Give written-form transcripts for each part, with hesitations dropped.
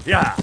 Yeah.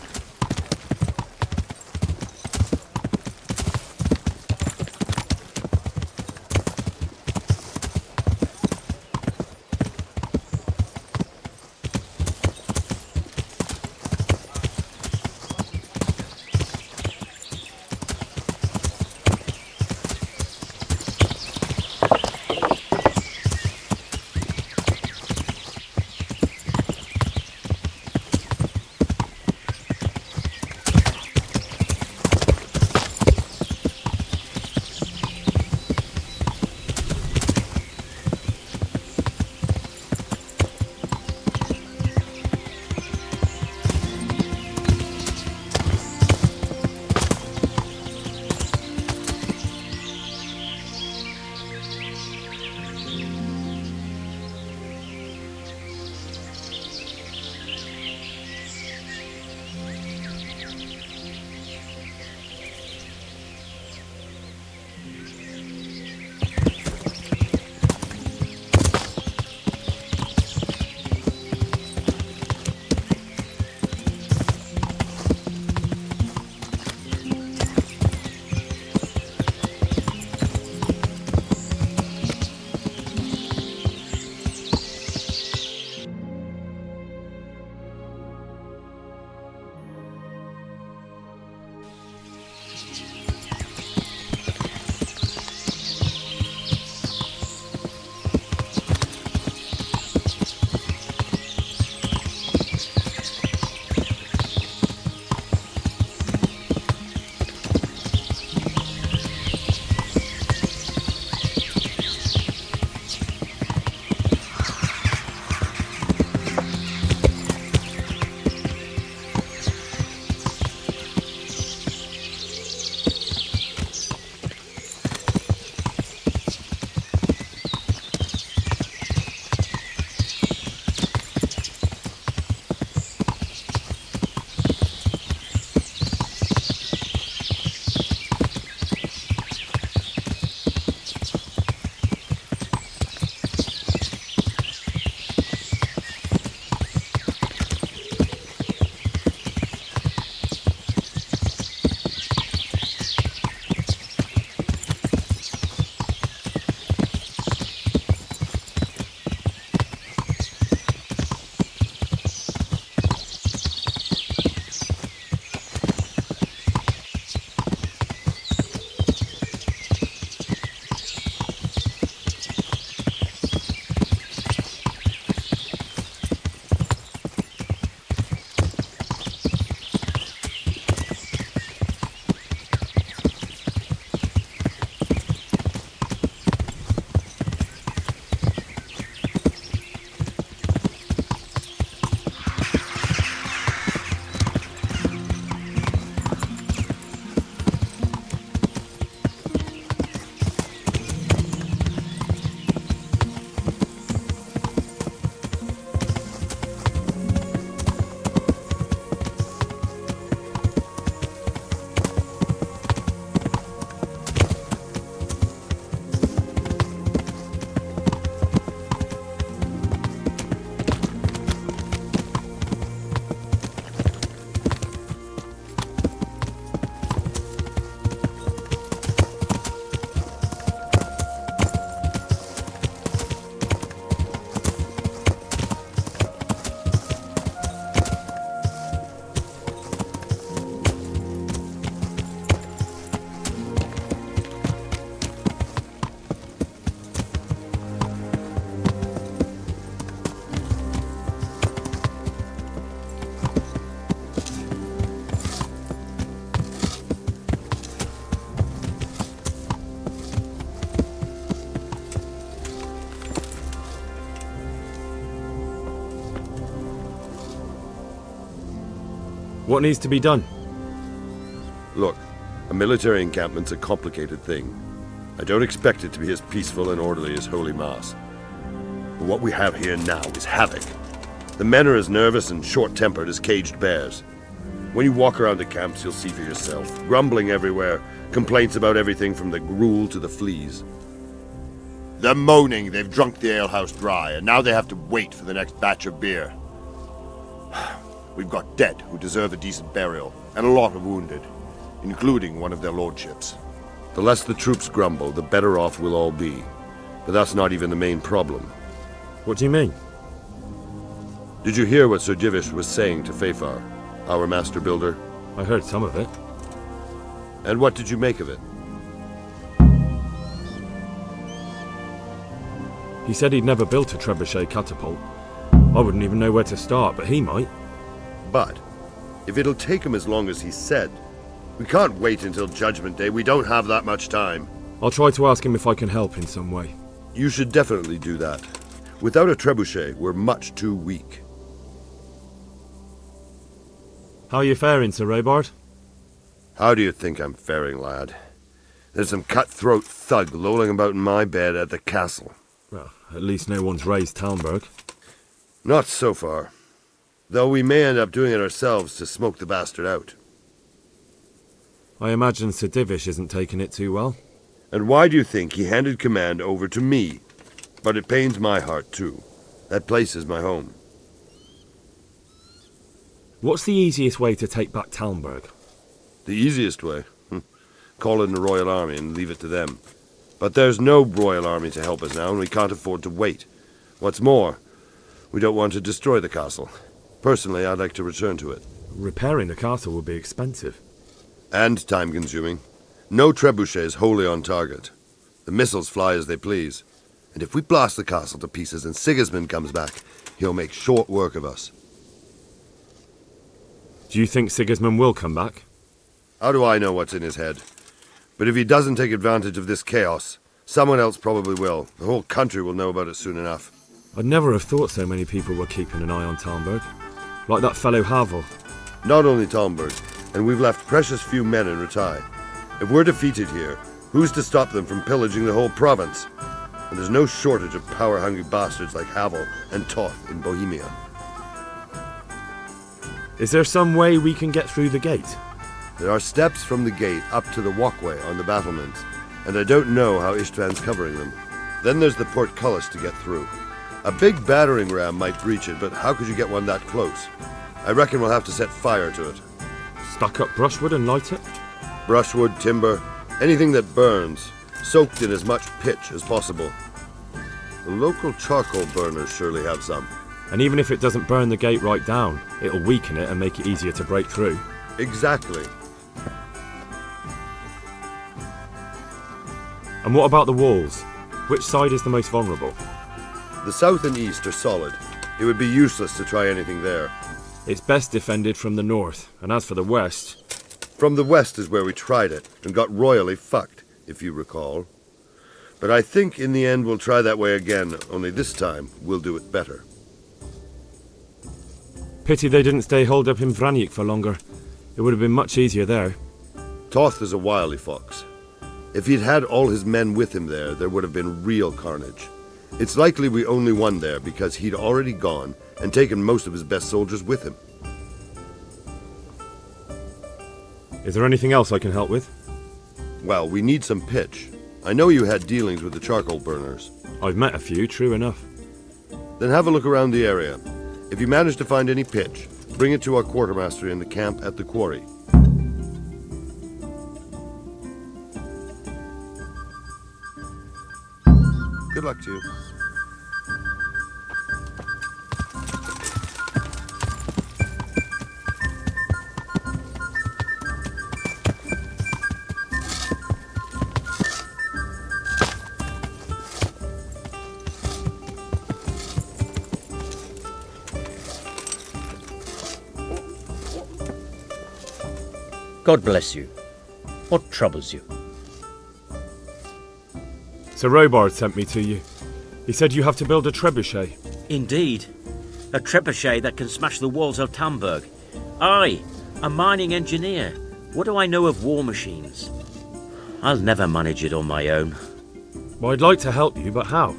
What needs to be done? Look, a military encampment's a complicated thing. I don't expect it to be as peaceful and orderly as Holy Mass. But what we have here now is havoc. The men are as nervous and short-tempered as caged bears. When you walk around the camps, you'll see for yourself. Grumbling everywhere, complaints about everything from the gruel to the fleas. They're moaning they've drunk the alehouse dry, and now they have to wait for the next batch of beer. We've got dead who deserve a decent burial, and a lot of wounded, including one of their lordships. The less the troops grumble, the better off we'll all be. But that's not even the main problem. What do you mean? Did you hear what Sir Divish was saying to Fafar, our master builder? I heard some of it. And what did you make of it? He said he'd never built a trebuchet catapult. I wouldn't even know where to start, but he might. But, if it'll take him as long as he said, we can't wait until Judgment Day. We don't have that much time. I'll try to ask him if I can help in some way. You should definitely do that. Without a trebuchet, we're much too weak. How are you faring, Sir Robard? How do you think I'm faring, lad? There's some cutthroat thug lolling about in my bed at the castle. Well, at least no one's raised Talmberg. Not so far. Though we may end up doing it ourselves to smoke the bastard out. I imagine Sir Divish isn't taking it too well. And why do you think he handed command over to me? But it pains my heart, too. That place is my home. What's the easiest way to take back Talmberg? The easiest way? Call in the Royal Army and leave it to them. But there's no Royal Army to help us now, and we can't afford to wait. What's more, we don't want to destroy the castle. Personally, I'd like to return to it. Repairing the castle would be expensive. And time-consuming. No trebuchet is wholly on target. The missiles fly as they please. And if we blast the castle to pieces and Sigismund comes back, he'll make short work of us. Do you think Sigismund will come back? How do I know what's in his head? But if he doesn't take advantage of this chaos, someone else probably will. The whole country will know about it soon enough. I'd never have thought so many people were keeping an eye on Talmberg. Like that fellow Havel. Not only Talmberg, and we've left precious few men in Ratai. If we're defeated here, who's to stop them from pillaging the whole province? And there's no shortage of power-hungry bastards like Havel and Toth in Bohemia. Is there some way we can get through the gate? There are steps from the gate up to the walkway on the battlements, and I don't know how Ishtvan's covering them. Then there's the portcullis to get through. A big battering ram might breach it, but how could you get one that close? I reckon we'll have to set fire to it. Stack up brushwood and light it? Brushwood, timber, anything that burns, soaked in as much pitch as possible. The local charcoal burners surely have some. And even if it doesn't burn the gate right down, it'll weaken it and make it easier to break through. Exactly. And what about the walls? Which side is the most vulnerable? The south and east are solid. It would be useless to try anything there. It's best defended from the north, and as for the west... From the west is where we tried it, and got royally fucked, if you recall. But I think in the end we'll try that way again, only this time we'll do it better. Pity they didn't stay holed up in Vranic for longer. It would have been much easier there. Toth is a wily fox. If he'd had all his men with him there would have been real carnage. It's likely we only won there because he'd already gone and taken most of his best soldiers with him. Is there anything else I can help with? Well, we need some pitch. I know you had dealings with the charcoal burners. I've met a few, true enough. Then have a look around the area. If you manage to find any pitch, bring it to our quartermaster in the camp at the quarry. Good luck to you. God bless you. What troubles you? Sir Robard sent me to you. He said you have to build a trebuchet. Indeed. A trebuchet that can smash the walls of Talmberg. I, a mining engineer. What do I know of war machines? I'll never manage it on my own. Well, I'd like to help you, but how?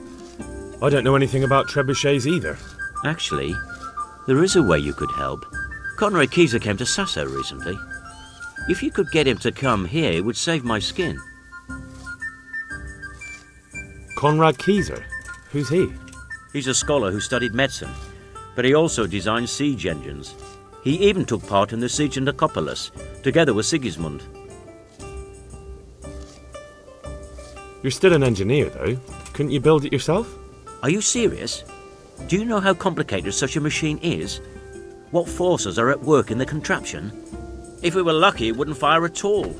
I don't know anything about trebuchets either. Actually, there is a way you could help. Conrad Kieser came to Sasso recently. If you could get him to come here, it would save my skin. Conrad Kieser? Who's he? He's a scholar who studied medicine, but he also designed siege engines. He even took part in the siege of Nicopolis, together with Sigismund. You're still an engineer, though. Couldn't you build it yourself? Are you serious? Do you know how complicated such a machine is? What forces are at work in the contraption? If we were lucky, it wouldn't fire at all.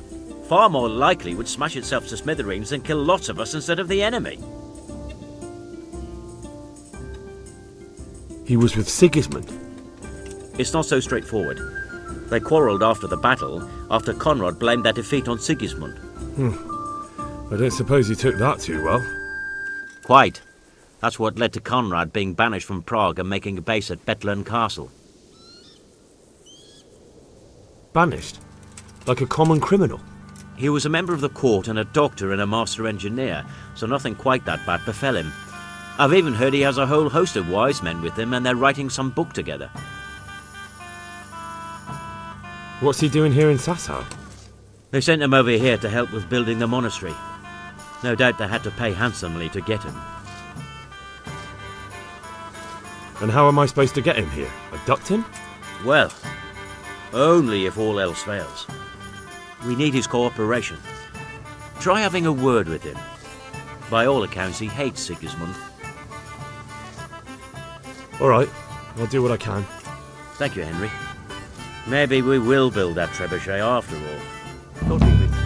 Far more likely it would smash itself to smithereens and kill lots of us instead of the enemy. He was with Sigismund. It's not so straightforward. They quarrelled after the battle, after Conrad blamed their defeat on Sigismund. I don't suppose he took that too well. Quite. That's what led to Conrad being banished from Prague and making a base at Bethlen Castle. Banished? Like a common criminal? He was a member of the court and a doctor and a master engineer, so nothing quite that bad befell him. I've even heard he has a whole host of wise men with him and they're writing some book together. What's he doing here in Sassau? They sent him over here to help with building the monastery. No doubt they had to pay handsomely to get him. And how am I supposed to get him here? Abduct him? Well, only if all else fails. We need his cooperation. Try having a word with him. By all accounts, he hates Sigismund. All right, I'll do what I can. Thank you, Henry. Maybe we will build that trebuchet after all. Don't leave me.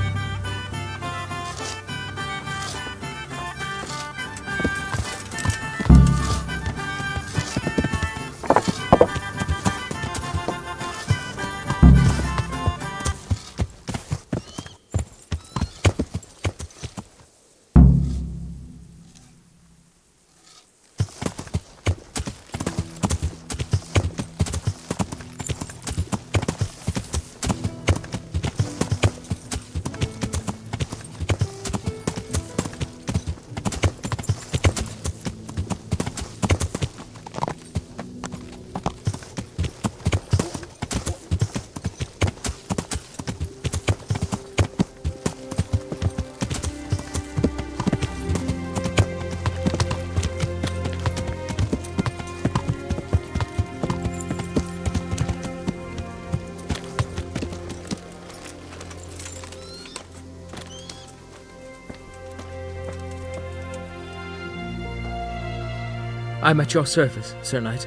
I'm at your service, Sir Knight.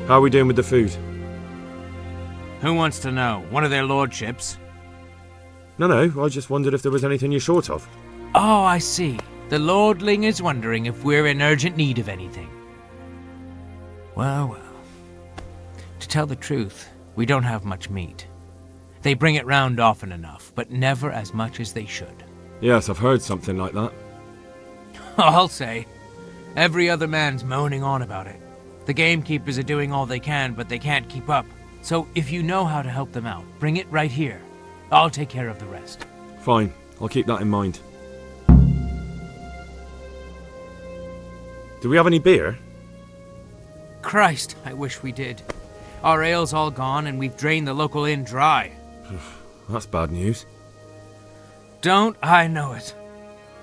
How are we doing with the food? Who wants to know? One of their lordships? No, I just wondered if there was anything you're short of. Oh, I see. The lordling is wondering if we're in urgent need of anything. Well. To tell the truth, we don't have much meat. They bring it round often enough, but never as much as they should. Yes, I've heard something like that. I'll say. Every other man's moaning on about it. The gamekeepers are doing all they can, but they can't keep up. So if you know how to help them out, bring it right here. I'll take care of the rest. Fine, I'll keep that in mind. Do we have any beer? Christ, I wish we did. Our ale's all gone and we've drained the local inn dry. That's bad news. Don't I know it?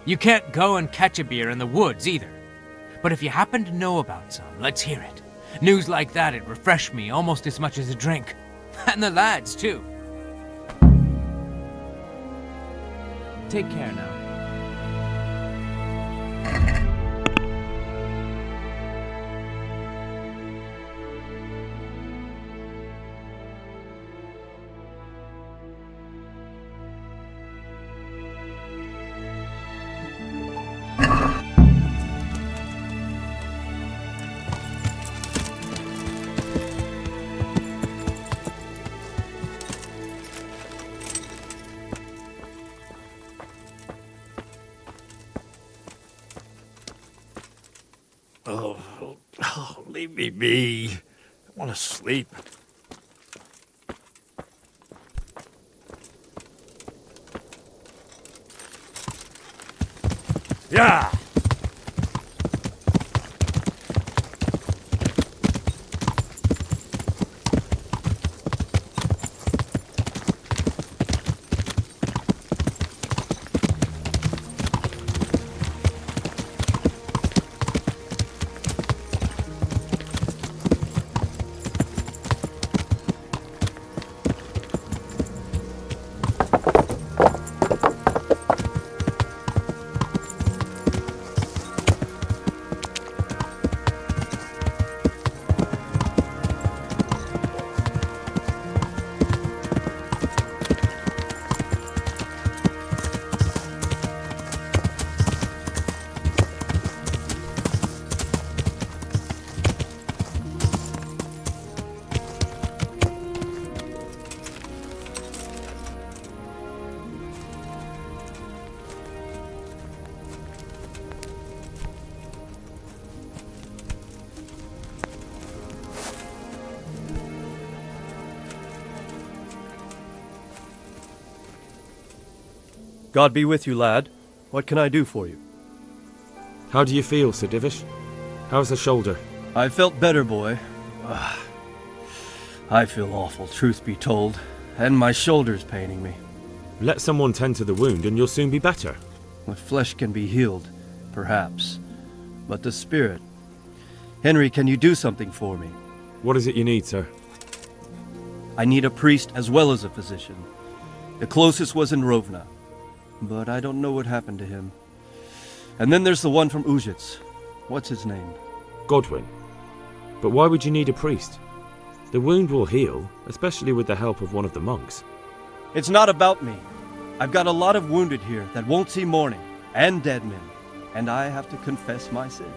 You can't go and catch a beer in the woods either. But if you happen to know about some, let's hear it. News like that'd refresh me almost as much as a drink. And the lads, too. Take care now. Leave me be. I want to sleep. Yeah! God be with you, lad. What can I do for you? How do you feel, Sir Divish? How's the shoulder? I felt better, boy. I feel awful, truth be told, and my shoulder's paining me. Let someone tend to the wound and you'll soon be better. The flesh can be healed, perhaps, but the spirit... Henry, can you do something for me? What is it you need, sir? I need a priest as well as a physician. The closest was in Rovna, but I don't know what happened to him. And then there's the one from Ujits. What's his name? Godwin. But why would you need a priest? The wound will heal, especially with the help of one of the monks. It's not about me. I've got a lot of wounded here that won't see morning, and dead men, and I have to confess my sins.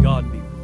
God be with you.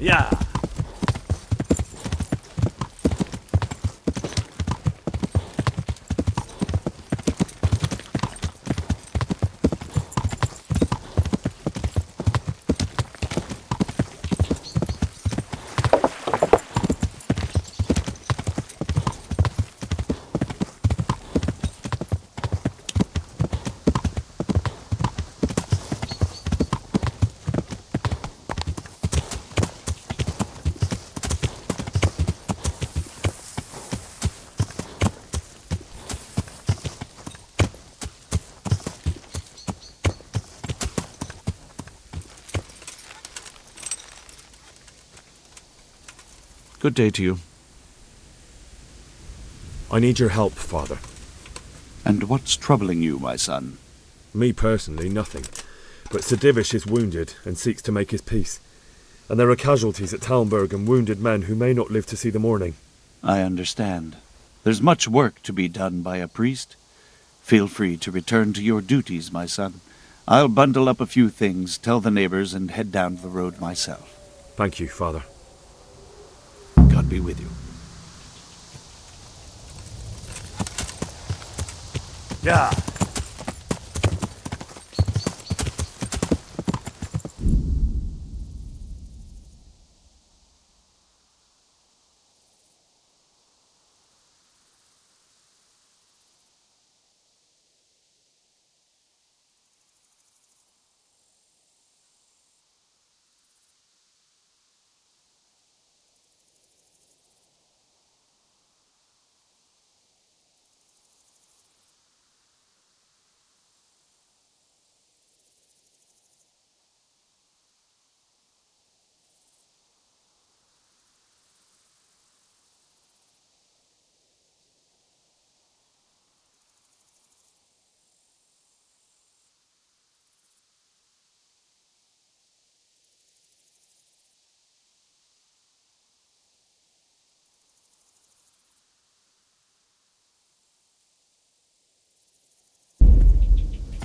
Yeah. Good day to you. I need your help, Father. And what's troubling you, my son? Me personally, nothing. But Sir Divish is wounded and seeks to make his peace. And there are casualties at Talmberg and wounded men who may not live to see the morning. I understand. There's much work to be done by a priest. Feel free to return to your duties, my son. I'll bundle up a few things, tell the neighbors, and head down the road myself. Thank you, Father. God be with you. Yeah.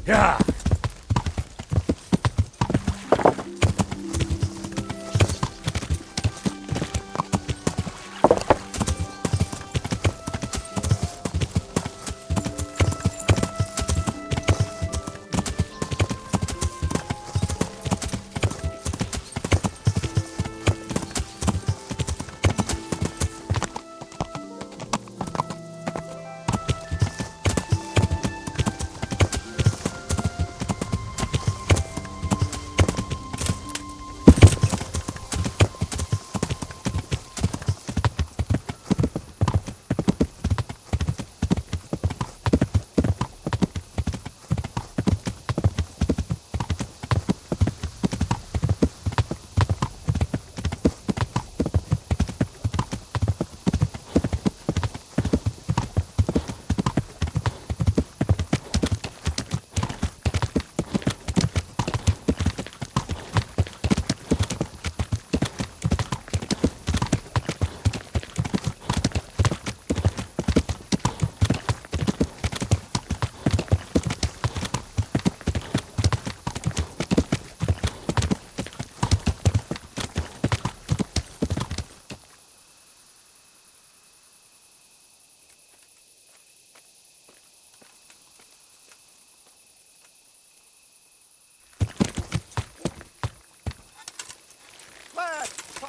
Yeah.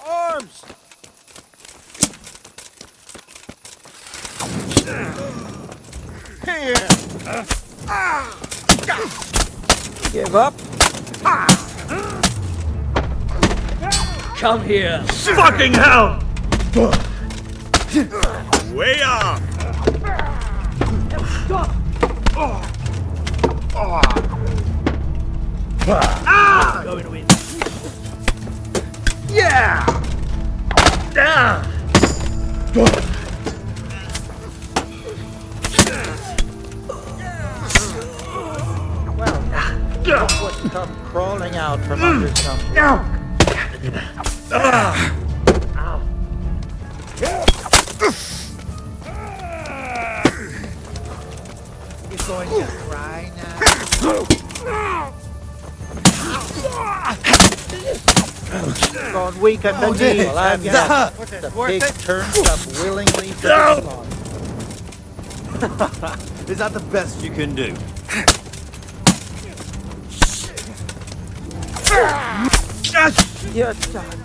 Arms! Here! Give up? Come here. Fucking hell! Way off! Going to win. Yeah! Down! Would come crawling out from under some rock. You going to cry now? Gone weak at the knees, have ya? The pig turns up willingly for the slaughter. Is that the best you can do? You're done.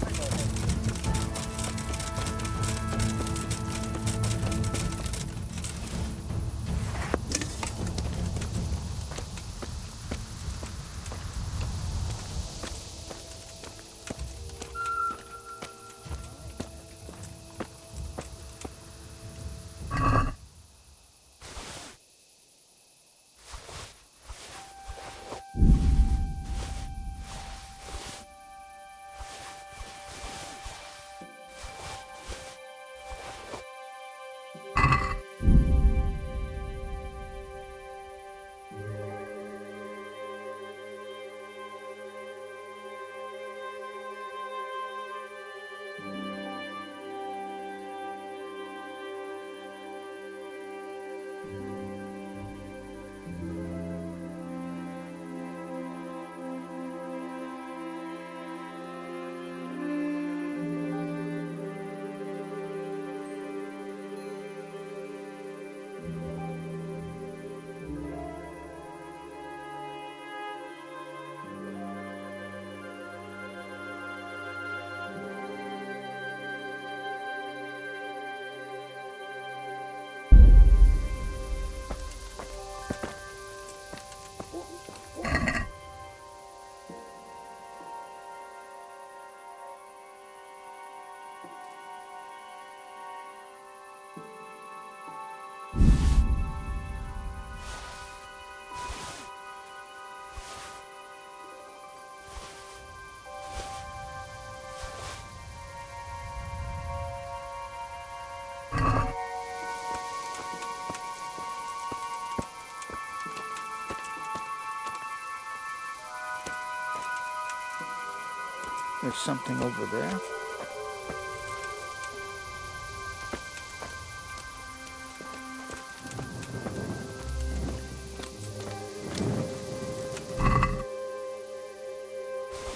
There's something over there.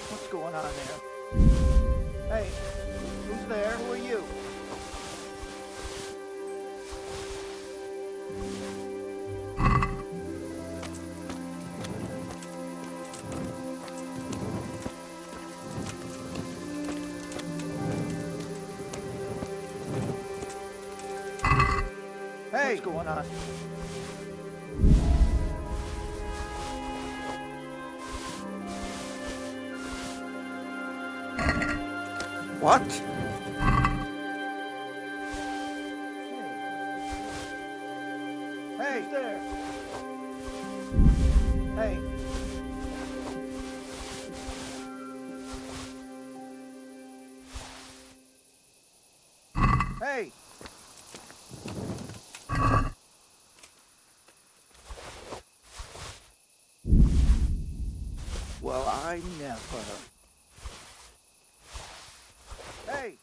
What's going on there? Hey, who's there? Who are you? Hey, what's going on? What? Hey, there. Hey. Hey. Well, I never. Hey.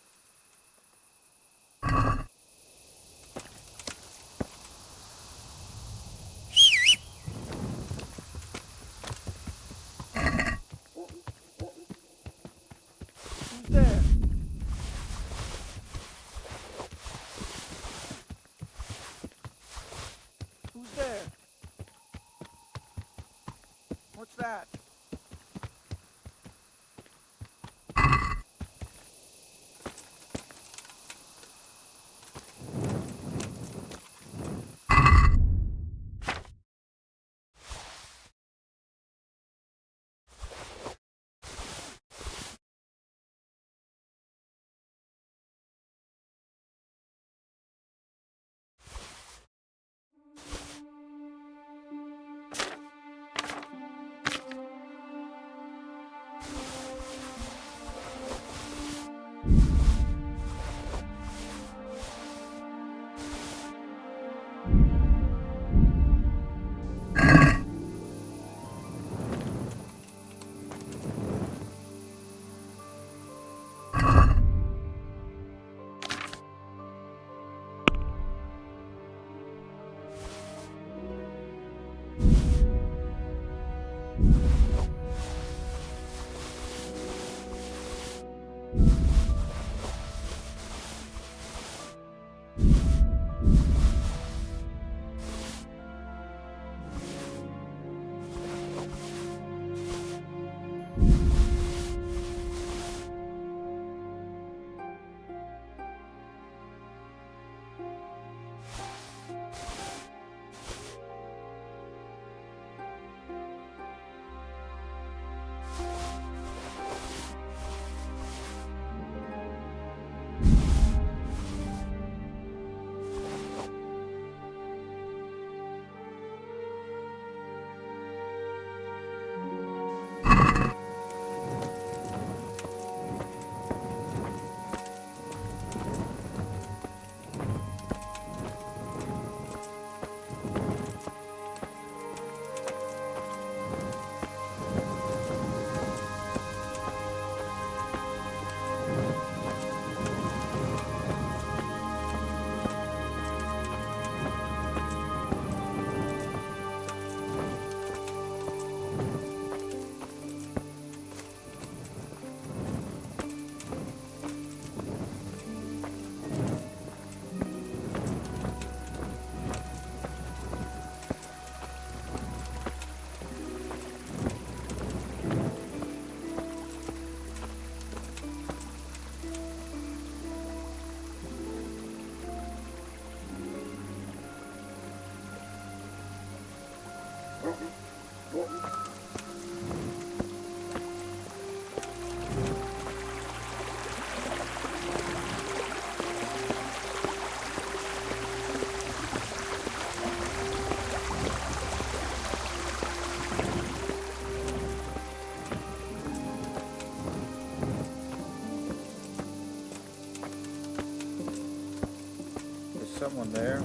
Who's there? Who's there? What's that? Someone there.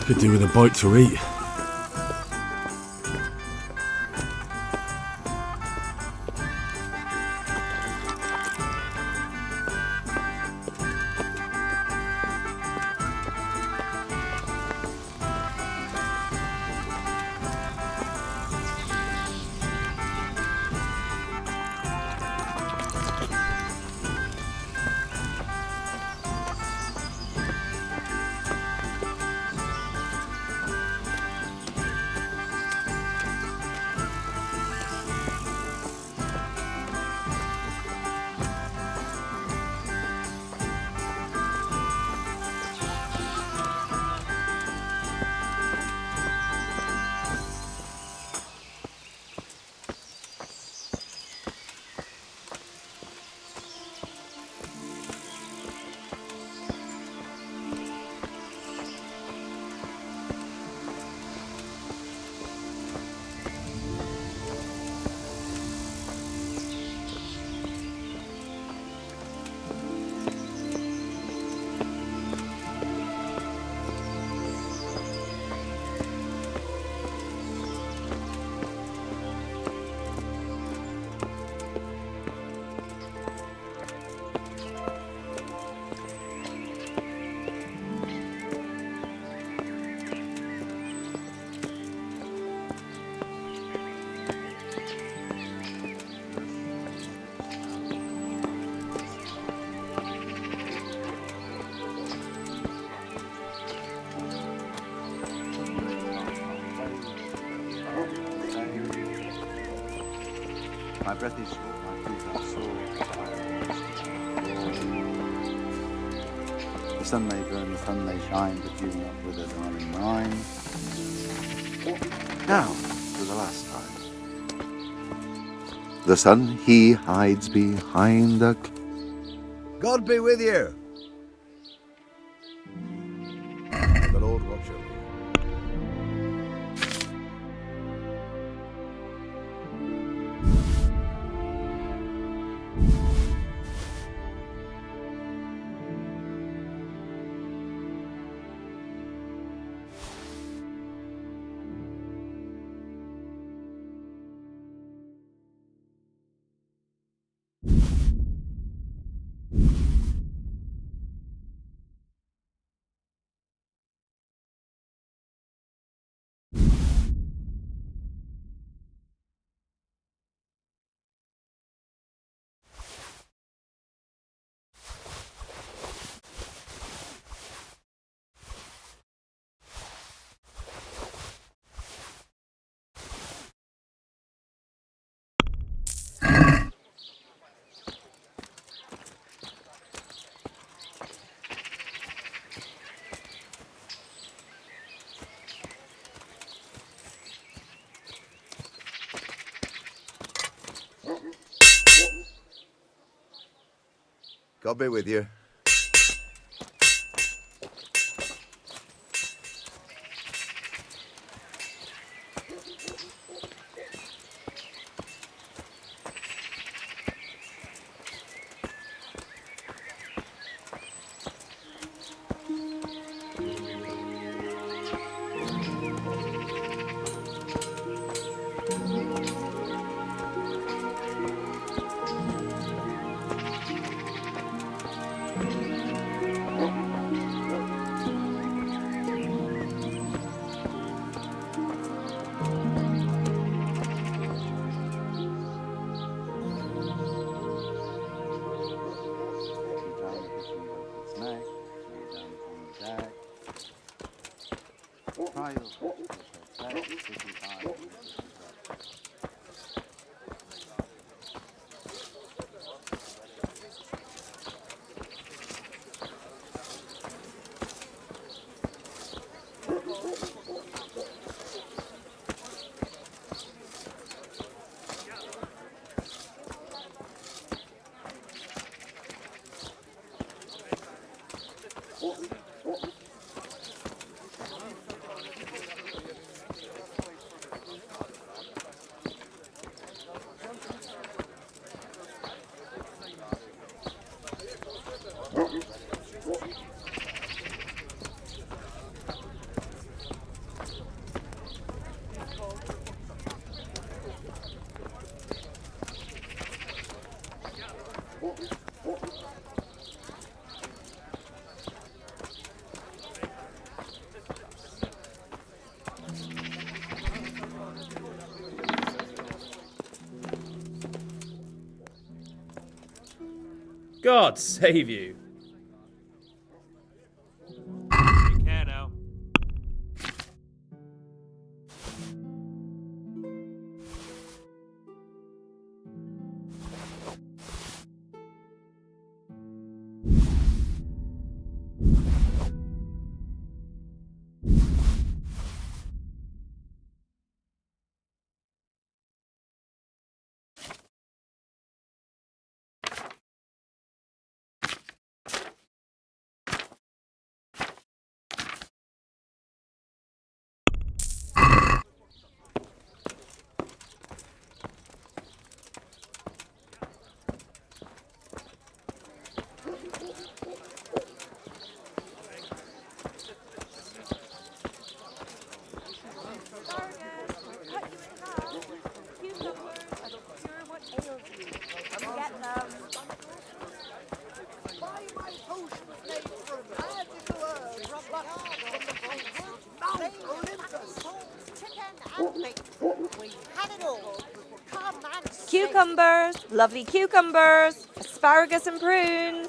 Could do with a bite to eat. My breath is short, my feet are sore. The sun may burn, the sun may shine, but you not wither, darling mine. Now, for the last time. The sun, he hides behind the... God be with you. The Lord watch over you. God be with you. God save you. Take care now. Cucumbers, lovely cucumbers, asparagus and prunes.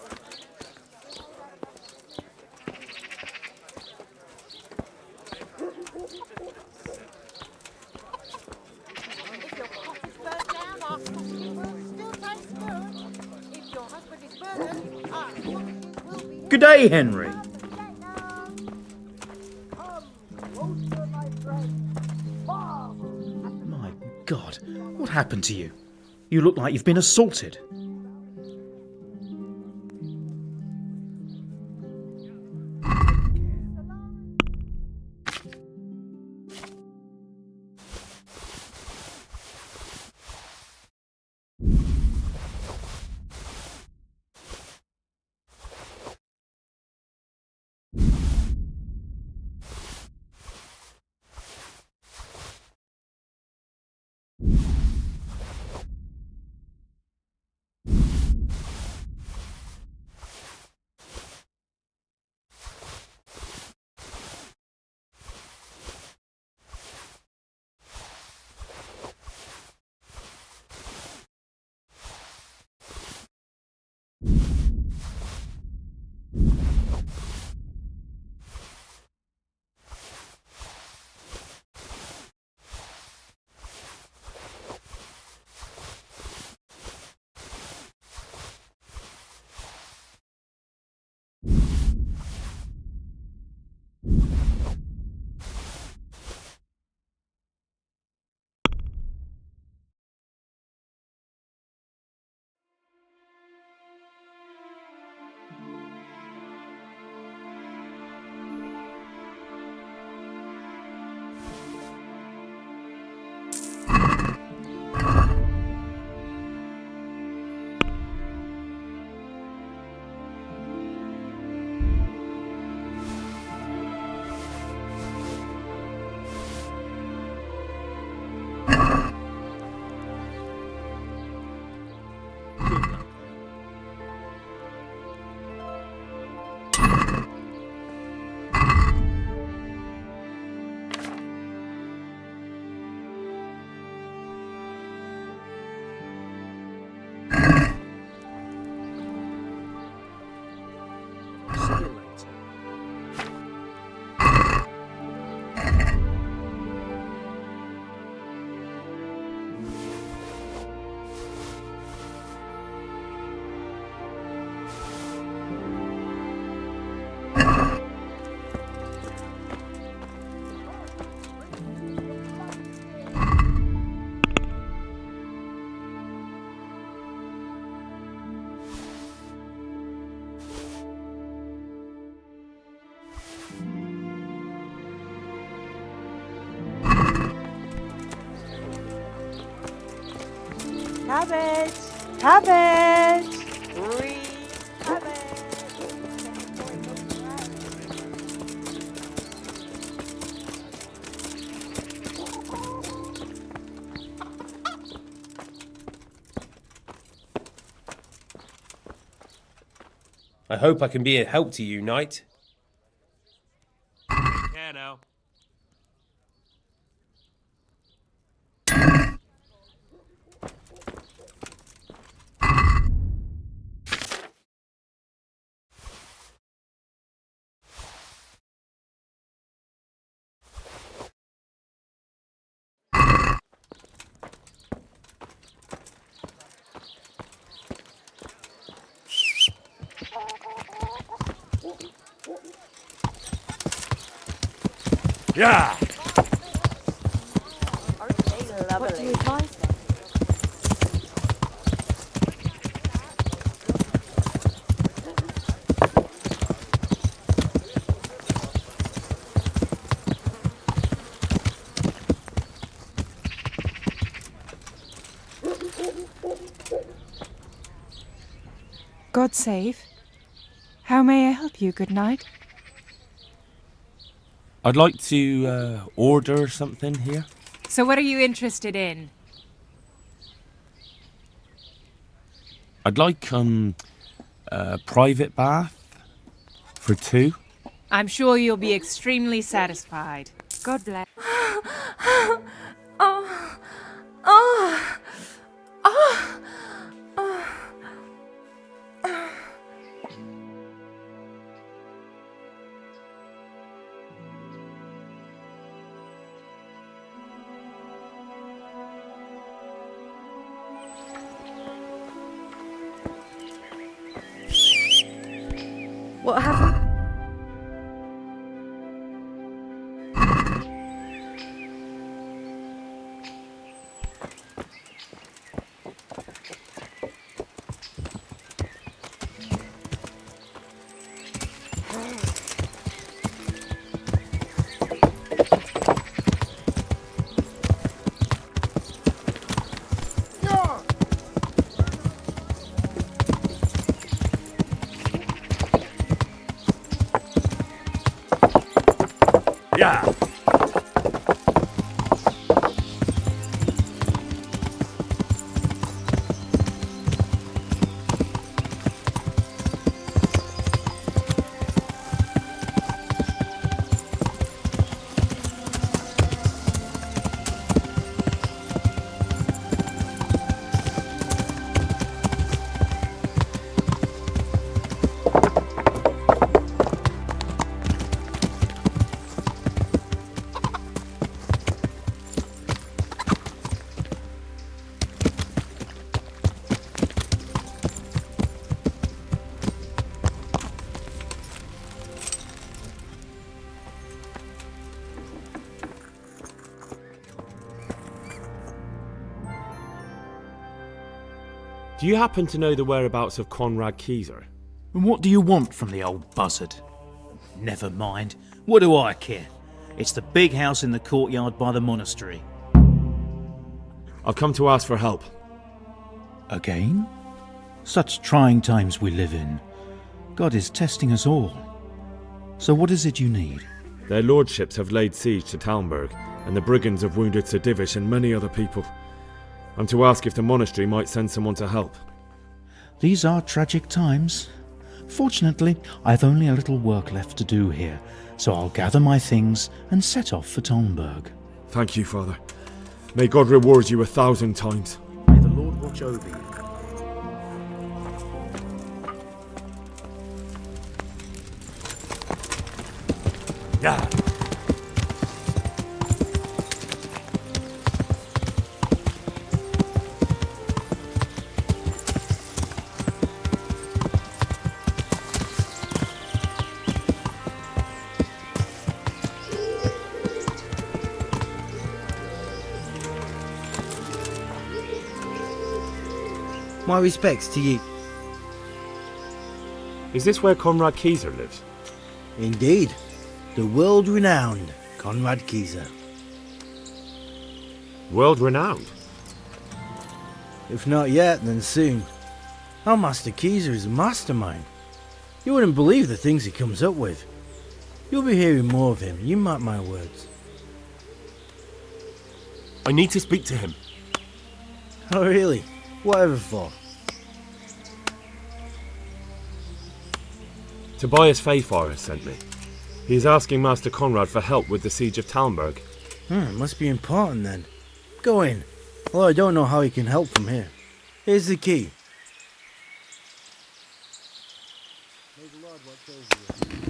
Good day, Henry. My God, what happened to you? You look like you've been assaulted. Cabbage, cabbage, green cabbage. I hope I can be a help to you, Knight. Yeah, now. Yeah! Aren't they lovely? What do you advise them? God save. How may I help you, good night? I'd like to order something here. So what are you interested in? I'd like a private bath for 2. I'm sure you'll be extremely satisfied. God bless. Oh. Oh. Oh. Oh. What happened? Yeah! Do you happen to know the whereabouts of Conrad Keyser? And what do you want from the old buzzard? Never mind. What do I care? It's the big house in the courtyard by the monastery. I've come to ask for help. Again? Such trying times we live in. God is testing us all. So what is it you need? Their lordships have laid siege to Talmberg, and the brigands have wounded Sir Divish and many other people. I'm to ask if the monastery might send someone to help. These are tragic times. Fortunately, I've only a little work left to do here, so I'll gather my things and set off for Talmberg. Thank you, Father. May God reward you 1,000 times. May the Lord watch over you. Yeah! My respects to you. Is this where Conrad Keyser lives? Indeed. The world-renowned Conrad Keyser. World-renowned? If not yet, then soon. Our Master Keyser is a mastermind. You wouldn't believe the things he comes up with. You'll be hearing more of him, you mark my words. I need to speak to him. Oh really? Whatever for? Tobias Fayfar has sent me. He's asking Master Conrad for help with the siege of Talmberg. Must be important then. Go in. Although I don't know how he can help from here. Here's the key. May the Lord watch over you.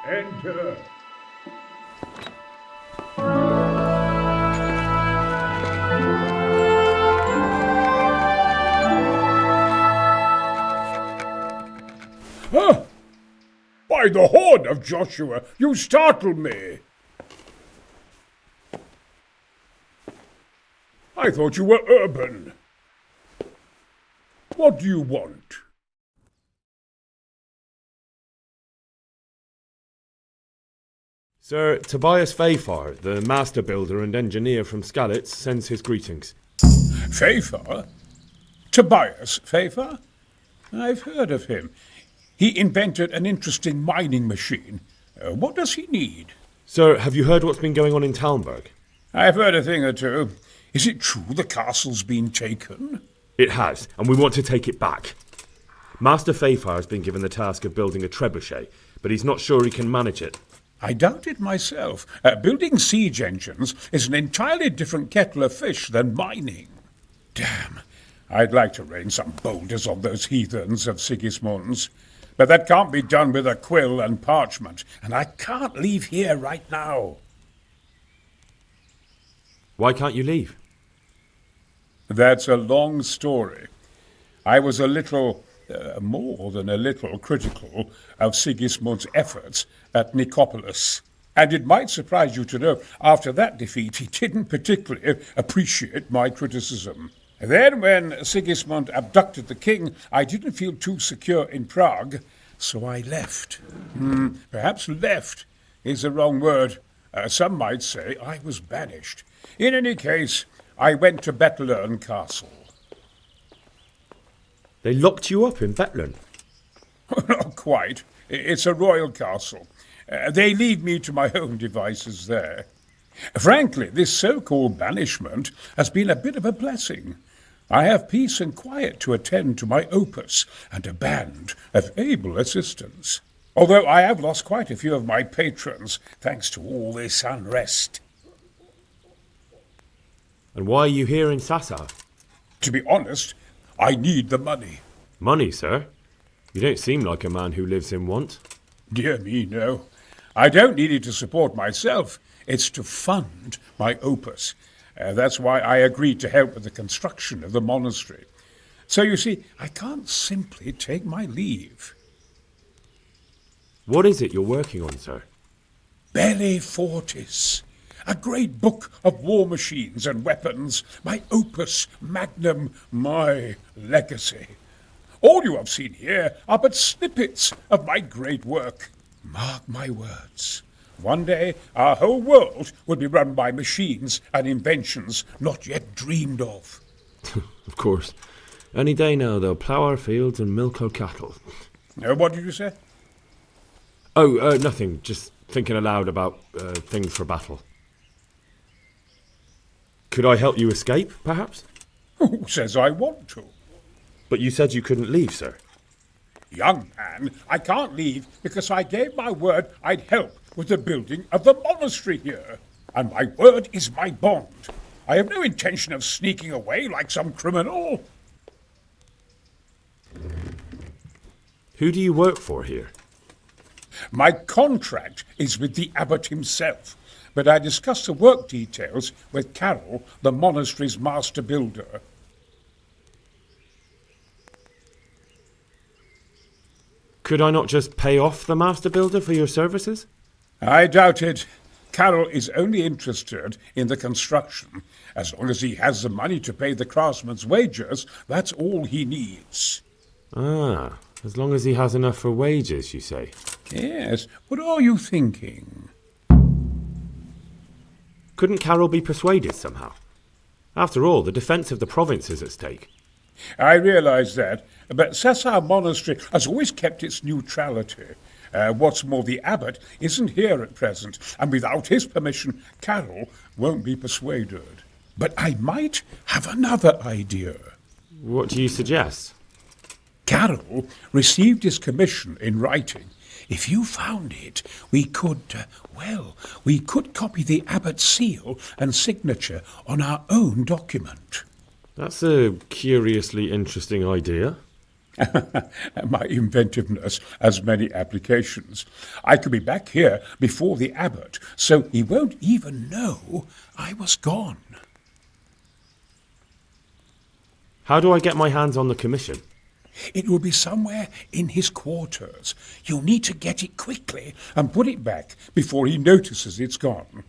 Enter. Huh? By the horn of Joshua, you startle me. I thought you were urban. What do you want? Sir Tobias Fayfar, the master builder and engineer from Skalitz, sends his greetings. Fayfar? Tobias Fayfar? I've heard of him. He invented an interesting mining machine. What does he need? Sir, have you heard what's been going on in Talmberg? I've heard a thing or two. Is it true the castle's been taken? It has, and we want to take it back. Master Fayfar has been given the task of building a trebuchet, but he's not sure he can manage it. I doubt it myself. Building siege engines is an entirely different kettle of fish than mining. Damn, I'd like to rain some boulders on those heathens of Sigismund's. But that can't be done with a quill and parchment, and I can't leave here right now. Why can't you leave? That's a long story. I was a little, more than a little, critical of Sigismund's efforts at Nicopolis. And it might surprise you to know, after that defeat, he didn't particularly appreciate my criticism. Then, when Sigismund abducted the king, I didn't feel too secure in Prague, so I left. Perhaps left is the wrong word. Some might say I was banished. In any case, I went to Bethlern Castle. They locked you up in Bethlern? Not quite. It's a royal castle. They leave me to my own devices there. Frankly, this so-called banishment has been a bit of a blessing. I have peace and quiet to attend to my opus and a band of able assistants. Although I have lost quite a few of my patrons, thanks to all this unrest. And why are you here in Sassa? To be honest, I need the money. Money, sir? You don't seem like a man who lives in want. Dear me, no. I don't need it to support myself. It's to fund my opus. That's why I agreed to help with the construction of the monastery. So you see, I can't simply take my leave. What is it you're working on, sir? Belli Fortis. A great book of war machines and weapons. My opus magnum, my legacy. All you have seen here are but snippets of my great work. Mark my words. One day, our whole world will be run by machines and inventions not yet dreamed of. Of course. Any day now, they'll plough our fields and milk our cattle. What did you say? Oh, nothing. Just thinking aloud about things for battle. Could I help you escape, perhaps? Who says I want to? But you said you couldn't leave, sir. Young man, I can't leave because I gave my word I'd help with the building of the monastery here. And my word is my bond. I have no intention of sneaking away like some criminal. Who do you work for here? My contract is with the abbot himself, but I discussed the work details with Carol, the monastery's master builder. Could I not just pay off the master builder for your services? I doubt it. Carol is only interested in the construction. As long as he has the money to pay the craftsman's wages, that's all he needs. Ah, as long as he has enough for wages, you say? Yes. What are you thinking? Couldn't Carol be persuaded somehow? After all, the defence of the province is at stake. I realize that, but Sassa Monastery has always kept its neutrality. What's more, the abbot isn't here at present, and without his permission, Carol won't be persuaded. But I might have another idea. What do you suggest? Carol received his commission in writing. If you found it, we could copy the abbot's seal and signature on our own document. That's a curiously interesting idea. My inventiveness has many applications. I could be back here before the abbot, so he won't even know I was gone. How do I get my hands on the commission? It will be somewhere in his quarters. You'll need to get it quickly and put it back before he notices it's gone.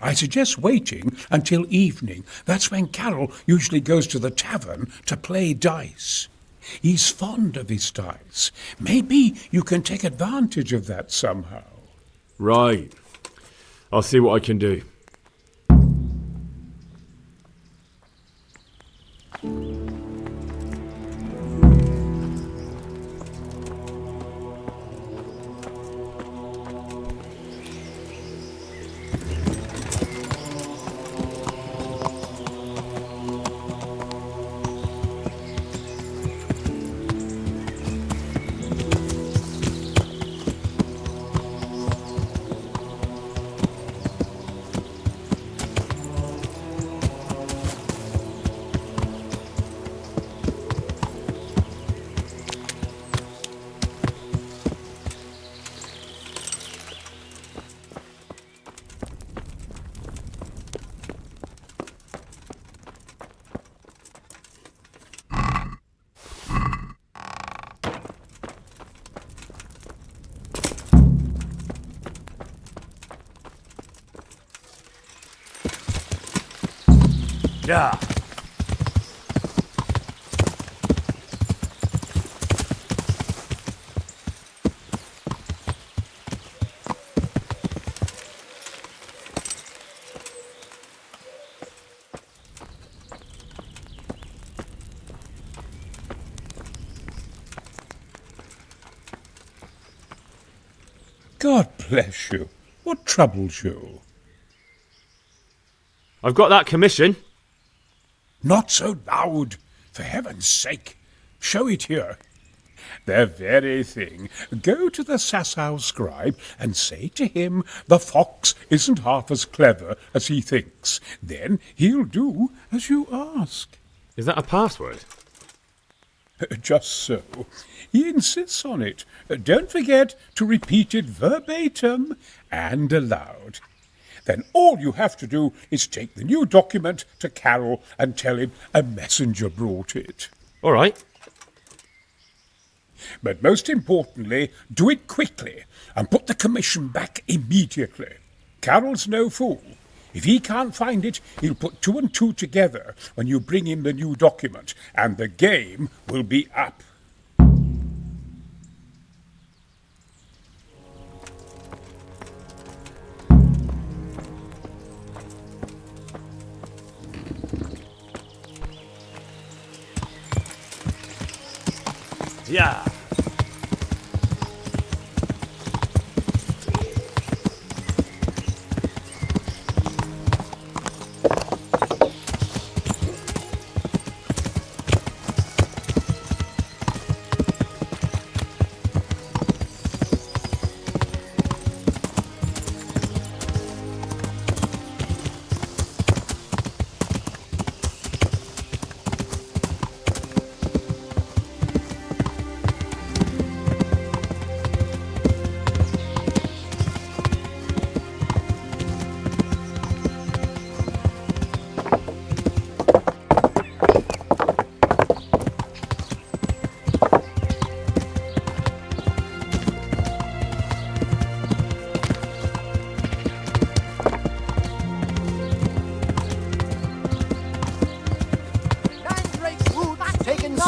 I suggest waiting until evening. That's when Carol usually goes to the tavern to play dice. He's fond of his dice. Maybe you can take advantage of that somehow. Right. I'll see what I can do. Yeah. God bless you. What troubles you? I've got that commission. Not so loud, for heaven's sake. Show it here. The very thing. Go to the Sasau scribe and say to him the fox isn't half as clever as he thinks. Then he'll do as you ask. Is that a password? Just so. He insists on it. Don't forget to repeat it verbatim and aloud. Then all you have to do is take the new document to Carol and tell him a messenger brought it. All right. But most importantly, do it quickly and put the commission back immediately. Carol's no fool. If he can't find it, he'll put 2 and 2 together when you bring him the new document, and the game will be up. Yeah.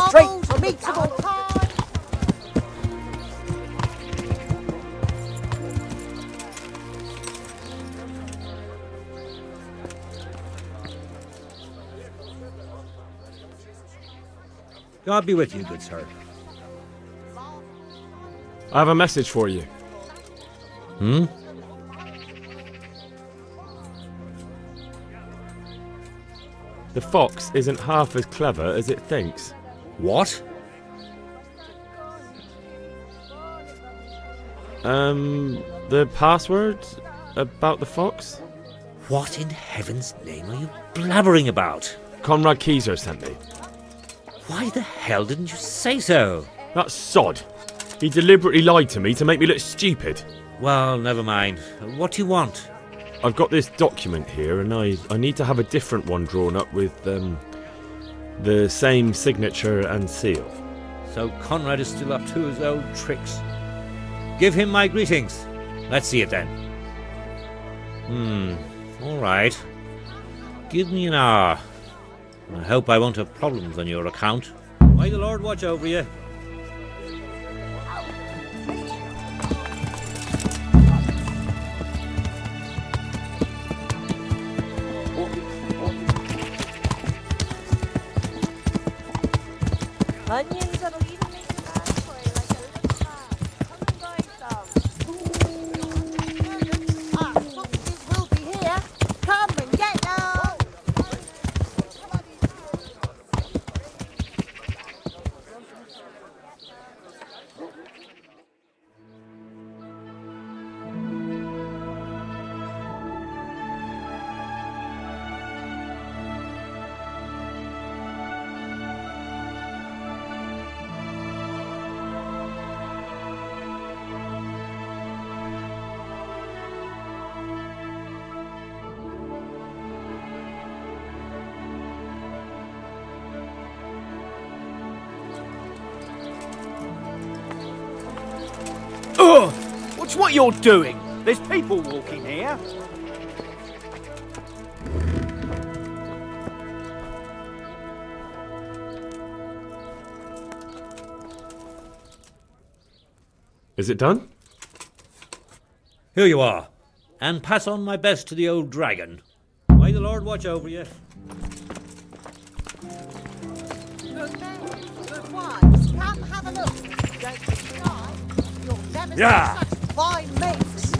Straight to meet the God be with you, good sir. I have a message for you. Hmm? The fox isn't half as clever as it thinks. What? The password about the fox? What in heaven's name are you blabbering about? Conrad Keyser sent me. Why the hell didn't you say so? That sod. He deliberately lied to me to make me look stupid. Well, never mind. What do you want? I've got this document here, and I need to have a different one drawn up with the same signature and seal. So Conrad is still up to his old tricks. Give him my greetings. Let's see it then. All right. Give me an hour. I hope I won't have problems on your account. May the Lord watch over you. Onions that'll even make your mouth play like a little child. Come and buy some. Our foxes will be here. Come and get them. Ugh! Watch what you're doing! There's people walking here. Is it done? Here you are. And pass on my best to the old dragon. May the Lord watch over you. Good men, good wives, come have a look. Don't be shy. You'll never see such fine mates.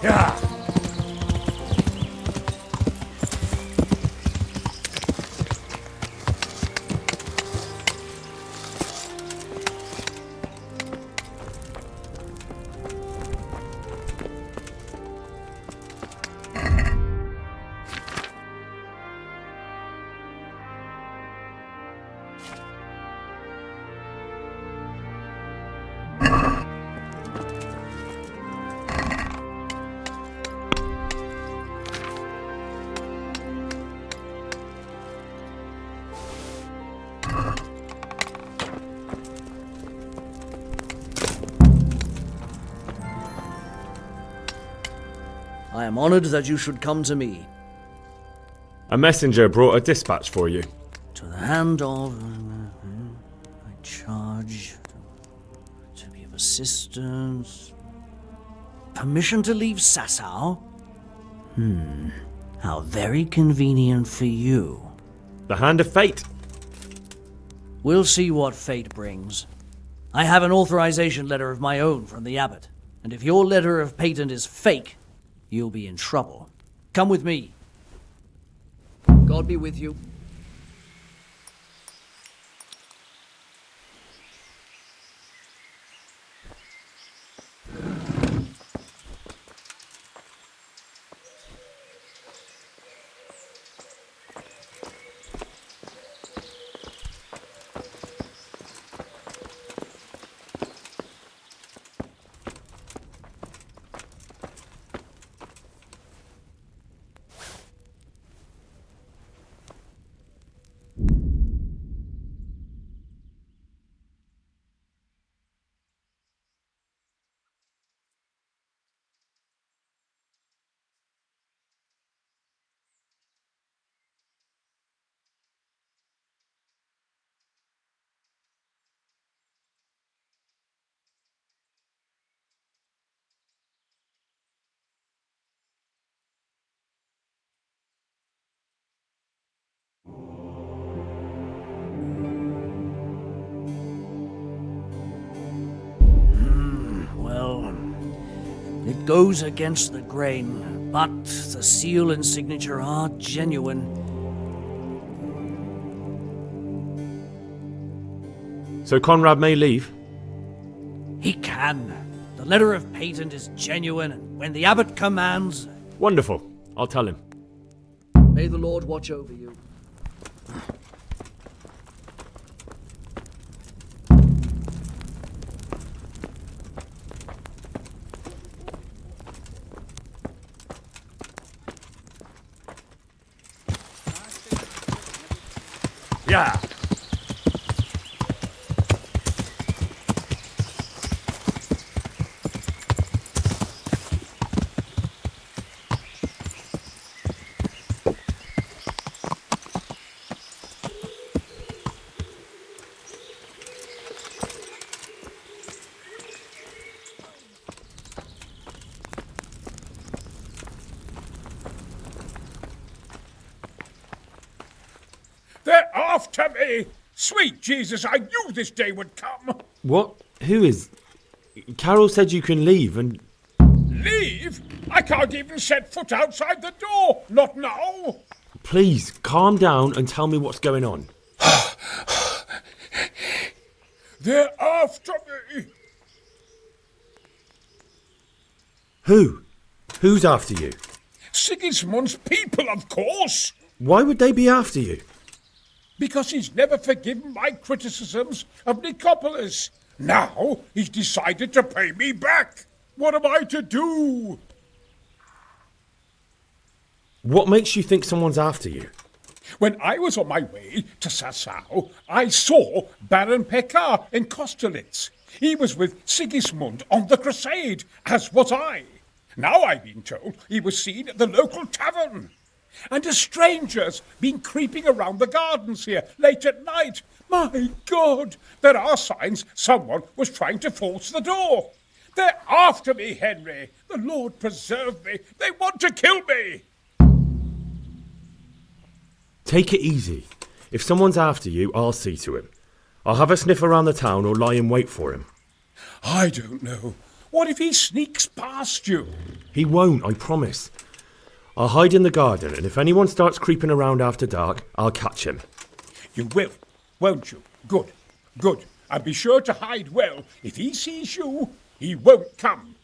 Yeah. I am honored that you should come to me. A messenger brought a dispatch for you. To the hand of... I charge to be of assistance. Permission to leave Sasau? How very convenient for you. The hand of fate. We'll see what fate brings. I have an authorization letter of my own from the abbot, and if your letter of patent is fake, you'll be in trouble. Come with me. God be with you. It goes against the grain, but the seal and signature are genuine. So Conrad may leave? He can. The letter of patent is genuine, and when the abbot commands... Wonderful. I'll tell him. May the Lord watch over you. Yeah. They're after me! Sweet Jesus, I knew this day would come! What? Who is... Carol said you can leave and... Leave? I can't even set foot outside the door! Not now! Please, calm down and tell me what's going on. They're after me! Who? Who's after you? Sigismund's people, of course! Why would they be after you? Because he's never forgiven my criticisms of Nicopolis. Now he's decided to pay me back. What am I to do? What makes you think someone's after you? When I was on my way to Sasau, I saw Baron Pekar in Kosterlitz. He was with Sigismund on the crusade, as was I. Now I've been told he was seen at the local tavern. And a stranger's been creeping around the gardens here late at night. My God, there are signs someone was trying to force the door. They're after me, Henry. The Lord preserve me. They want to kill me. Take it easy. If someone's after you, I'll see to him. I'll have a sniff around the town or lie in wait for him. I don't know. What if he sneaks past you? He won't, I promise. I'll hide in the garden, and if anyone starts creeping around after dark, I'll catch him. You will, won't you? Good, good. And be sure to hide well. If he sees you, he won't come.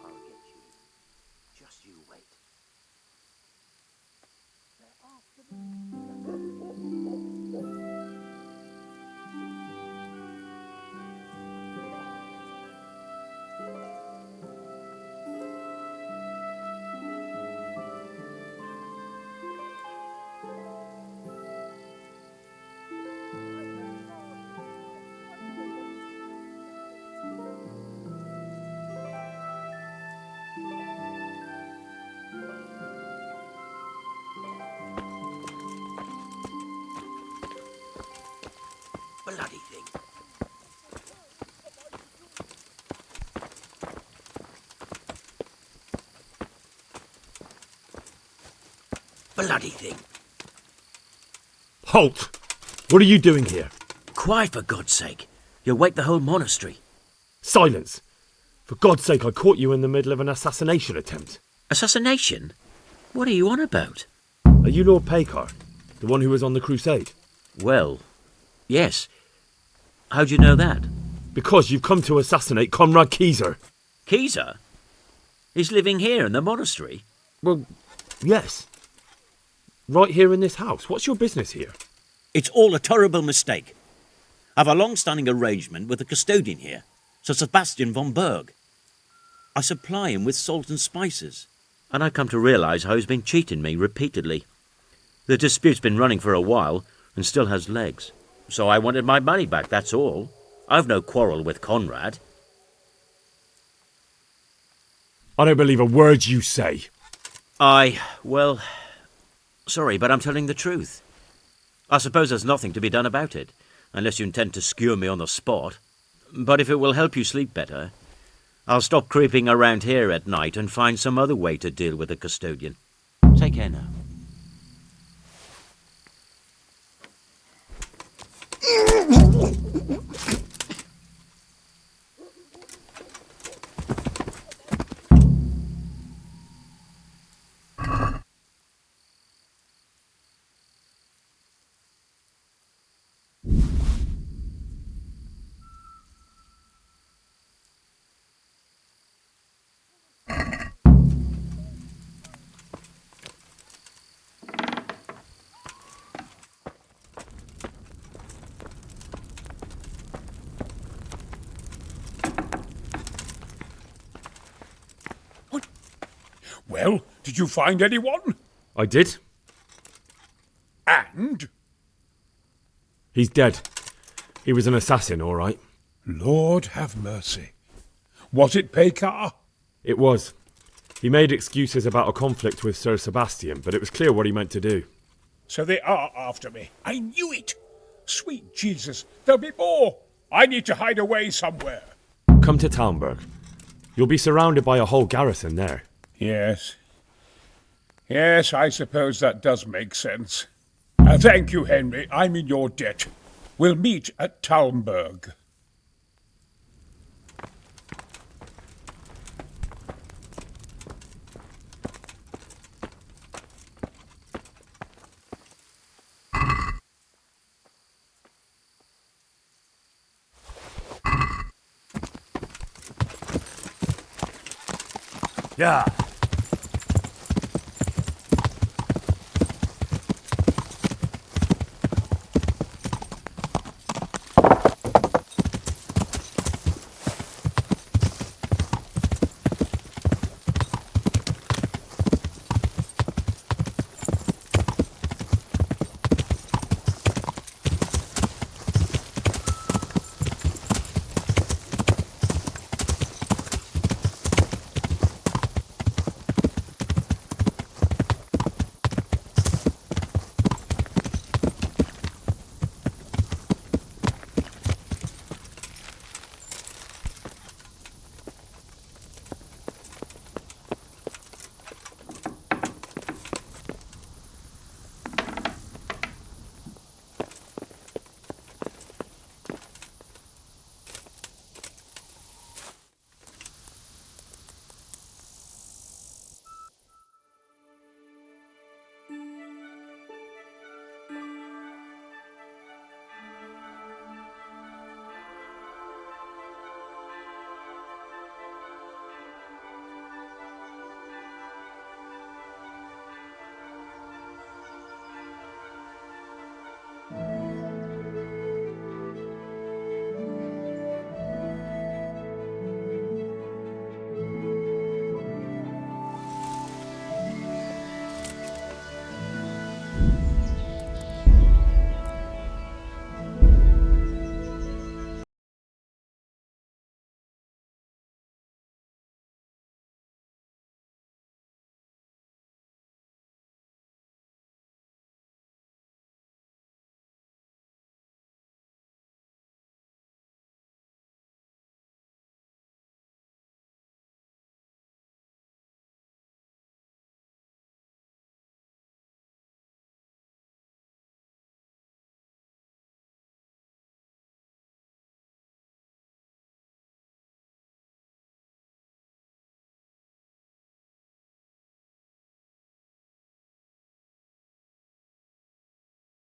I'll get you. Just you wait. Bloody thing. Bloody thing. Halt! What are you doing here? Quiet, for God's sake. You'll wake the whole monastery. Silence! For God's sake, I caught you in the middle of an assassination attempt. Assassination? What are you on about? Are you Lord Pekar, the one who was on the crusade? Well, yes. How'd you know that? Because you've come to assassinate Conrad Keyser. Keyser? He's living here in the monastery? Well, yes. Right here in this house. What's your business here? It's all a terrible mistake. I've a long-standing arrangement with the custodian here, Sir Sebastian von Berg. I supply him with salt and spices, and I come to realise how he's been cheating me repeatedly. The dispute's been running for a while and still has legs. So I wanted my money back, that's all. I've no quarrel with Conrad. I don't believe a word you say. Well, sorry, but I'm telling the truth. I suppose there's nothing to be done about it, unless you intend to skewer me on the spot. But if it will help you sleep better, I'll stop creeping around here at night and find some other way to deal with the custodian. Take care now. Well, did you find anyone? I did. And? He's dead. He was an assassin, all right. Lord have mercy. Was it Pekar? It was. He made excuses about a conflict with Sir Sebastian, but it was clear what he meant to do. So they are after me. I knew it. Sweet Jesus, there'll be more. I need to hide away somewhere. Come to Talmberg. You'll be surrounded by a whole garrison there. Yes. Yes, I suppose that does make sense. Thank you, Henry. I'm in your debt. We'll meet at Talmberg. Yeah.